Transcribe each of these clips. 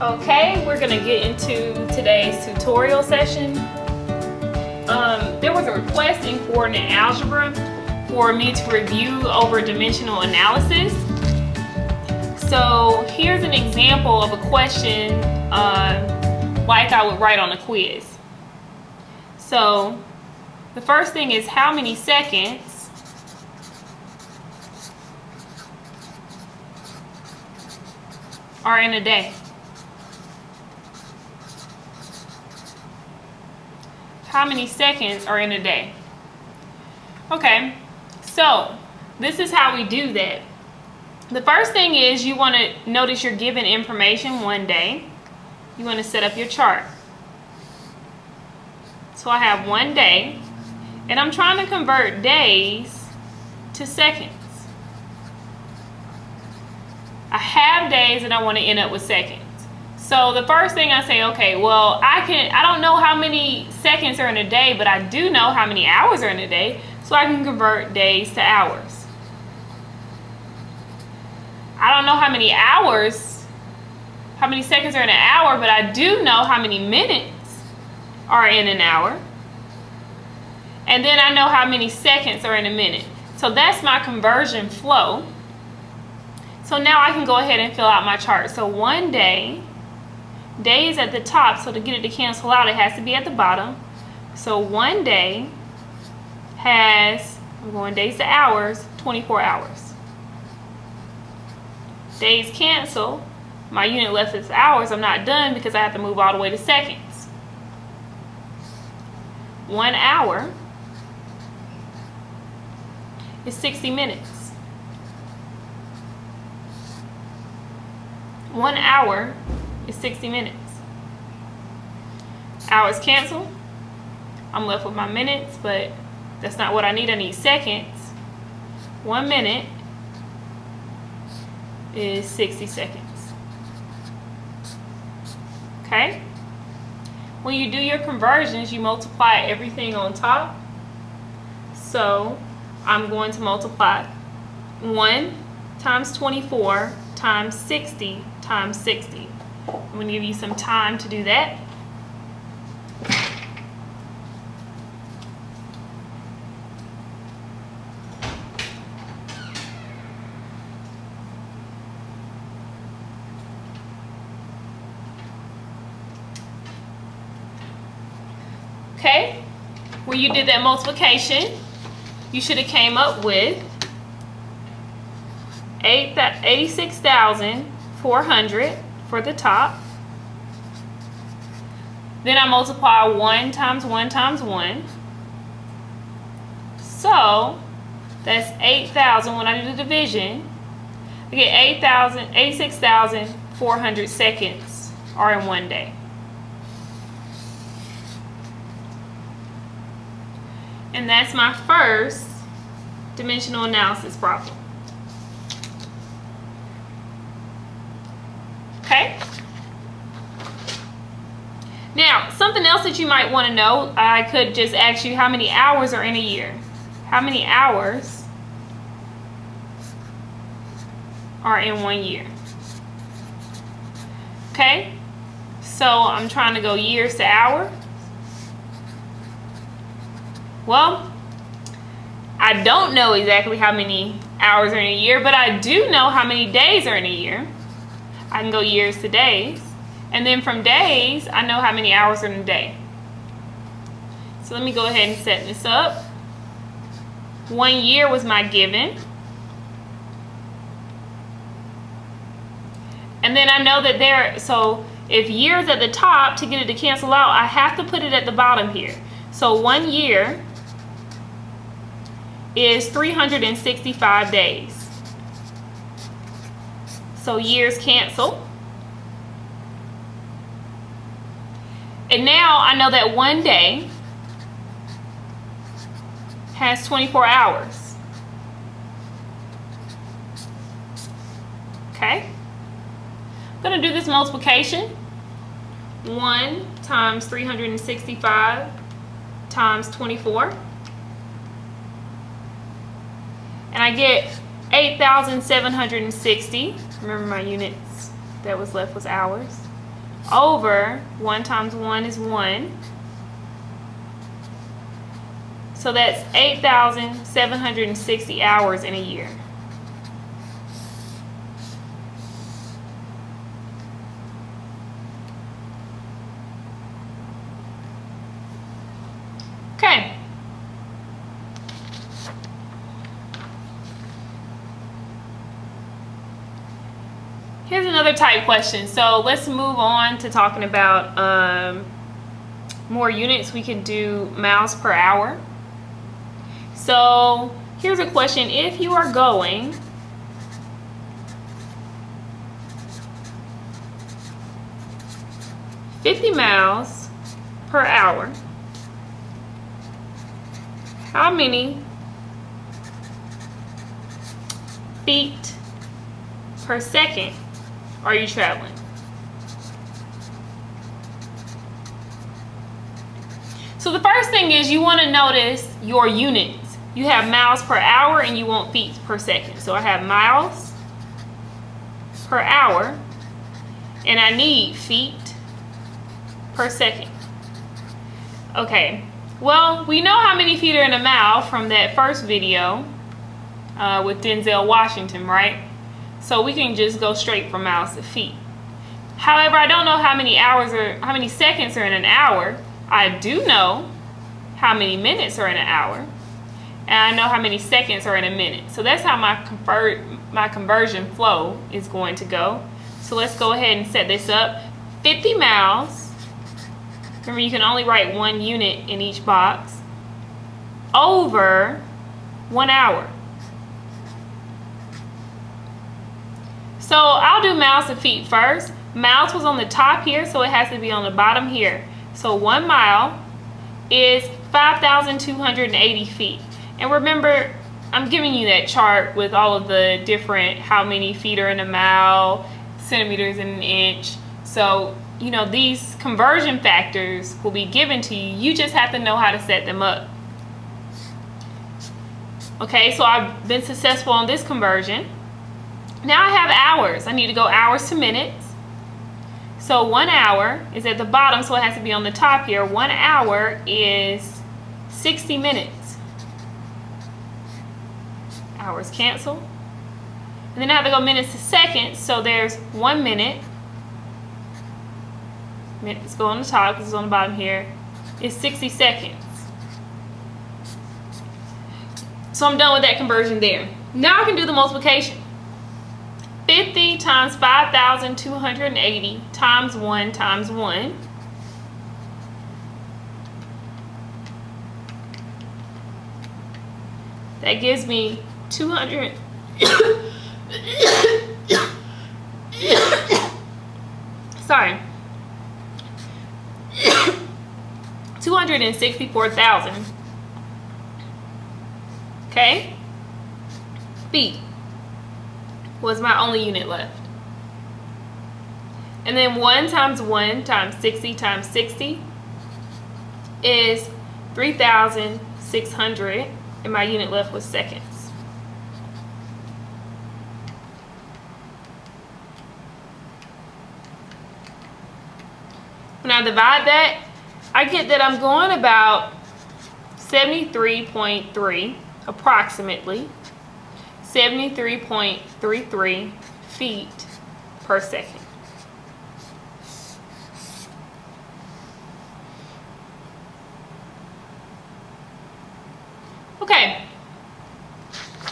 Okay, we're gonna get into today's tutorial session. There was a request in coordinate algebra for me to review over dimensional analysis. So here's an example of a question like I would write on a quiz. So the first thing is, how many seconds are in a day? How many seconds are in a day? Okay, so this is how we do that. The first thing is, you want to notice you're given information one day. You want to set up your chart. So I have 1 day, and I'm trying to convert days to seconds. I have days and I want to end up with seconds. So the first thing I say, okay, well, I don't know how many seconds are in a day, but I do know how many hours are in a day, so I can convert days to hours. I don't know how many seconds are in an hour, but I do know how many minutes are in an hour. And then I know how many seconds are in a minute. So that's my conversion flow. So now I can go ahead and fill out my chart. So 1 day, day is at the top, so to get it to cancel out, it has to be at the bottom. So 1 day has, I'm going days to hours, 24 hours. Days cancel. My unit left is hours. I'm not done because I have to move all the way to seconds. 1 hour is 60 minutes. 1 hour is 60 minutes. Hours cancel. I'm left with my minutes, but that's not what I need. I need seconds. 1 minute is 60 seconds. Okay? When you do your conversions, you multiply everything on top. So I'm going to multiply 1 times 24 times 60 times 60. I'm going to give you some time to do that. Okay, when you did that multiplication, you should have came up with 86,400 for the top. Then I multiply 1 times 1 times 1. So that's 8,000. When I do the division, I get 86,400 seconds are in 1 day. And that's my first dimensional analysis problem. Okay? Now, something else that you might want to know, I could just ask you, how many hours are in a year? How many hours are in 1 year? Okay? So I'm trying to go years to hour. Well, I don't know exactly how many hours are in a year, but I do know how many days are in a year. I can go years to days. And then from days, I know how many hours are in a day. So let me go ahead and set this up. 1 year was my given. And then I know that so if year's at the top, to get it to cancel out, I have to put it at the bottom here. So 1 year is 365 days. So years cancel. And now I know that 1 day has 24 hours. Okay? I'm going to do this multiplication. 1 times 365 times 24. And I get 8,760. Remember, my units that was left was hours. over 1 times 1 is 1. So that's 8,760 hours in a year. Okay. Here's another type question. So let's move on to talking about more units. We can do miles per hour. So here's a question. If you are going 50 miles per hour, how many feet per second are you traveling? So the first thing is you want to notice your units. You have miles per hour and you want feet per second. So I have miles per hour and I need feet per second. Okay, well, we know how many feet are in a mile from that first video with Denzel Washington, right? So we can just go straight from miles to feet. However, I don't know how many seconds are in an hour. I do know how many minutes are in an hour, and I know how many seconds are in a minute. So that's how my conversion flow is going to go. So let's go ahead and set this up. 50 miles. Remember, you can only write 1 unit in each box. Over 1 hour. So I'll do miles to feet first. Miles was on the top here, so it has to be on the bottom here. So 1 mile is 5,280 feet. And remember, I'm giving you that chart with all of the different how many feet are in a mile, centimeters in an inch. So, you know, these conversion factors will be given to you. You just have to know how to set them up. Okay, so I've been successful on this conversion. Now I have hours. I need to go hours to minutes. So 1 hour is at the bottom, so it has to be on the top here. 1 hour is 60 minutes. Hours cancel. And then I have to go minutes to seconds, so there's 1 minute. Minutes go on the top because it's on the bottom here. It's 60 seconds. So I'm done with that conversion there. Now I can do the multiplication. 50 times 5,280 times 1 times 1. That gives me 200. Sorry. 264,000. Okay? Feet was my only unit left. And then 1 times 1 times 60 times 60 is 3,600, and my unit left was seconds. When I divide that, I get that I'm going about 73.3, approximately 73.33 feet per second. Okay,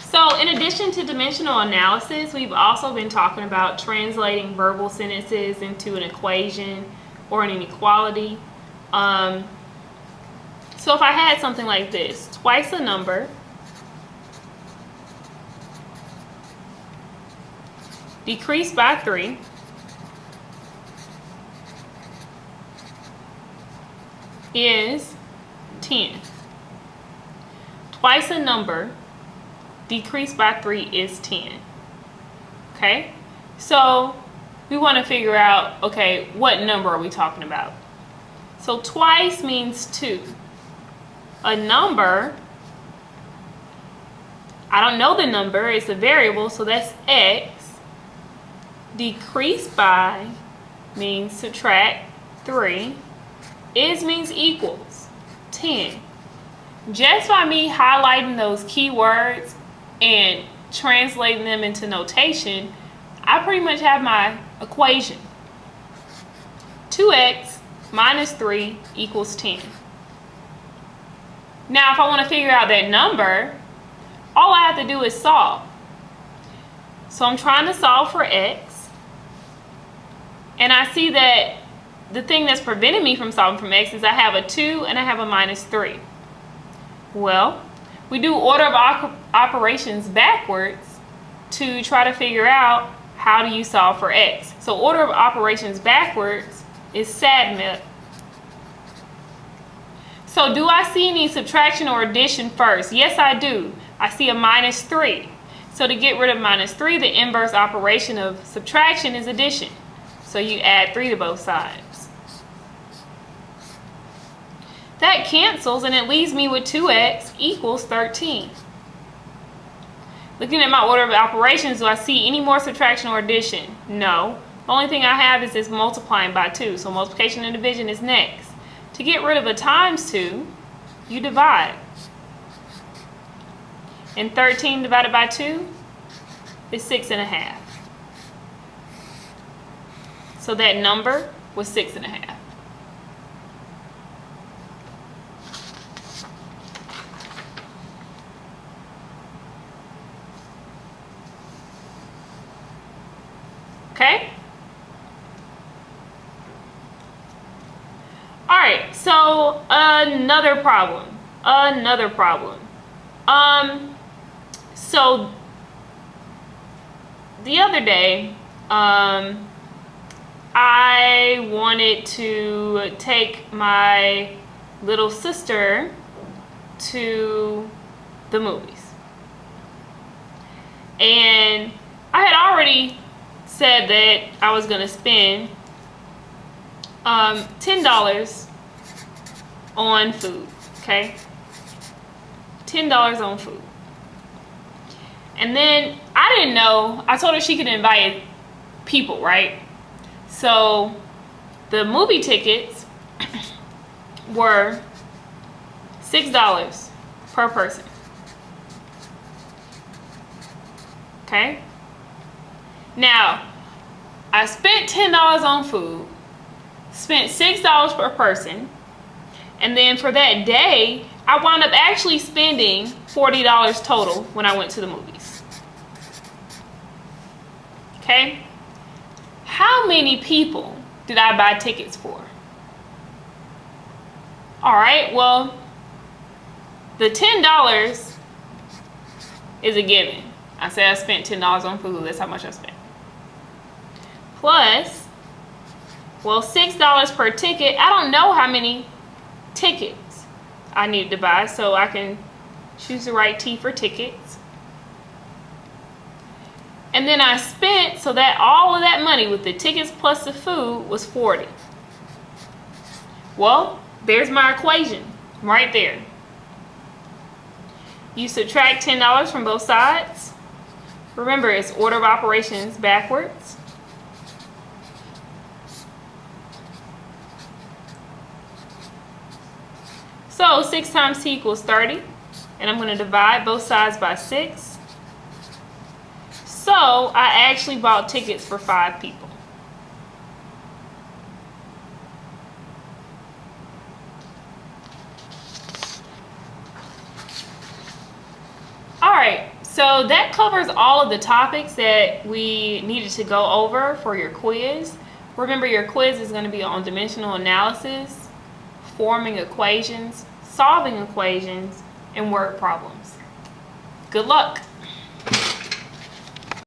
so in addition to dimensional analysis, we've also been talking about translating verbal sentences into an equation or an inequality. So if I had something like this, twice a number decreased by 3 is 10. Twice a number decreased by 3 is 10. Okay, so we want to figure out, okay, what number are we talking about? So twice means 2. A number, I don't know the number, it's a variable, so that's x, decreased by means subtract 3. Is means equals 10. Just by me highlighting those keywords and translating them into notation, I pretty much have my equation. 2x minus 3 equals 10. Now, if I want to figure out that number, all I have to do is solve. So I'm trying to solve for x, and I see that the thing that's preventing me from solving from x is I have a 2 and I have a minus 3. Well, we do order of operations backwards to try to figure out how do you solve for x. So order of operations backwards is SADMIP. So do I see any subtraction or addition first? Yes, I do. I see a minus 3. So to get rid of minus 3, the inverse operation of subtraction is addition. So you add 3 to both sides. That cancels, and it leaves me with 2x equals 13. Looking at my order of operations, do I see any more subtraction or addition? No. The only thing I have is this multiplying by 2. So multiplication and division is next. To get rid of a times 2, you divide. And 13 divided by 2 is 6.5. So that number was 6.5. Okay? Alright, so another problem. So the other day, I wanted to take my little sister to the movies. And I had already said that I was going to spend $10 on food, okay? $10 on food. And then I didn't know, I told her she could invite people, right? So the movie tickets were $6 per person. Okay? Now, I spent $10 on food, spent $6 per person, and then for that day, I wound up actually spending $40 total when I went to the movies. Okay? How many people did I buy tickets for? Alright, well, the $10 is a given. I said I spent $10 on food, that's how much I spent. Plus, well, $6 per ticket. I don't know how many tickets I need to buy, so I can choose the right T for tickets. And then I spent, so that all of that money with the tickets plus the food was $40. Well, there's my equation right there. You subtract $10 from both sides. Remember, it's order of operations backwards. So 6 times t equals 30, and I'm going to divide both sides by 6. So I actually bought tickets for 5 people. Alright, so that covers all of the topics that we needed to go over for your quiz. Remember, your quiz is going to be on dimensional analysis, forming equations, solving equations, and word problems. Good luck!